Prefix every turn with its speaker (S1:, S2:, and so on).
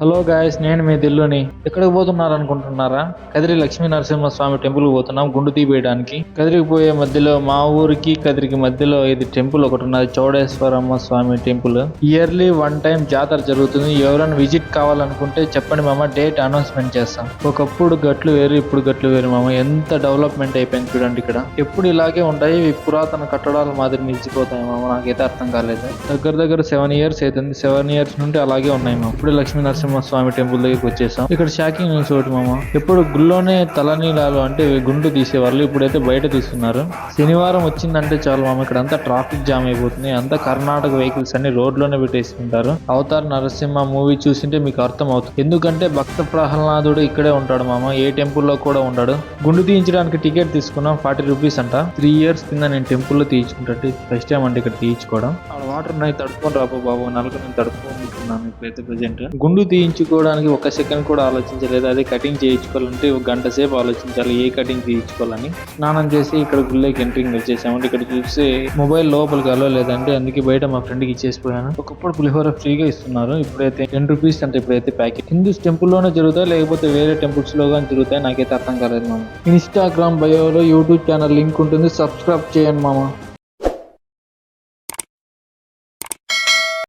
S1: Hello guys, నేను మీ దిల్లుని. ఎక్కడికి పోతున్నారు అనుకుంటున్నారా? కదిరి లక్ష్మీ నరసింహస్వామి టెంపుల్ కి పోతున్నాం గుండు తీయడానికి. కదిరికి పోయే మధ్యలో మా ఊరికి కదిరికి మధ్యలో ఇది టెంపుల్ ఒకటి ఉన్నది, చౌడేశ్వరమ్మ స్వామి టెంపుల్. ఇయర్లీ వన్ టైం జాతర జరుగుతుంది. ఎవరైనా విజిట్ కావాలనుకుంటే చెప్పండి మామ, డేట్ అనౌన్స్మెంట్ చేస్తాం. ఒకప్పుడు గట్లు వేరు, ఇప్పుడు గట్లు వేరు మామ. ఎంత డెవలప్మెంట్ అయిపోయింది చూడండి. ఇక్కడ ఎప్పుడు ఇలాగే ఉంటాయి, ఇవి పురాతన కట్టడాల మాదిరి నిలిచిపోతాయి మామ. నాకైతే అర్థం కాలేదు. దగ్గర 7 years అవుతుంది. 7 years నుండి అలాగే ఉన్నాయి మామ. ఇప్పుడు లక్ష్మీ నరసింహస్వామి టెంపుల్ దగ్గరికి వచ్చేసాం. ఇక్కడ షాకింగ్ న్యూస్ ఒకటి మామ. ఎప్పుడు గుళ్ళోనే తలనీలాలు అంటే గుండు తీసేవాళ్ళు, ఇప్పుడైతే బయట తీస్తున్నారు. శనివారం వచ్చిందంటే చాలు మామ, ఇక్కడ అంతా ట్రాఫిక్ జామ్ అయిపోతుంది. అంతా కర్ణాటక వెహికల్స్ అన్ని రోడ్లోనే పెట్టేసుకుంటారు. అవతార్ నరసింహ మూవీ చూసింటే మీకు అర్థం అవుతుంది. ఎందుకంటే భక్త ప్రహ్లాదుడు ఇక్కడే ఉంటాడు మామ, ఏ టెంపుల్లో కూడా ఉండడు. గుండు తీయించడానికి టికెట్ తీసుకున్నాం, 40 rupees అంట. 3 years కింద నేను టెంపుల్లో తీయించుకుంటే ఫస్ట్ టైం అంటే ఇక్కడ తీయించుకోవడం. ఆ వాటర్ ఉన్నాయి, తడుపుకొని రాబో బాబు. నలుగు నేను తడుపుకుంటున్నాను ఇప్పుడైతే ప్రెజెంట్. గుండు తీయించుకోవడానికి ఒక సెకండ్ కూడా ఆలోచించలేదు. అదే కటింగ్ చేయించుకోవాలంటే 1 గంట సేపు ఆలోచించాలి, ఏ కటింగ్ తీయించుకోవాలని. స్నానం చేసి ఇక్కడ గుళ్ళకి ఎంట్రింగ్ వచ్చేసామంటే ఇక్కడ చూసి మొబైల్ లోపలికి అలో లేదంటే అందుకే బయట మా ఫ్రెండ్కి ఇచ్చేసిపోయాను. ఒకప్పుడు పులిహోర ఫ్రీగా ఇస్తున్నారు, ఇప్పుడైతే 10 rupees అంటే ఇప్పుడైతే ప్యాకెట్. హిందూస్ టెంపుల్ లోనే జరుగుతాయి లేకపోతే వేరే టెంపుల్స్ లో కానీ జరుగుతాయి, నాకైతే అర్థం కాలేదు మామ. ఇన్స్టాగ్రామ్ బయోలో యూట్యూబ్ ఛానల్ లింక్ ఉంటుంది, సబ్స్క్రైబ్ చేయండి మామ.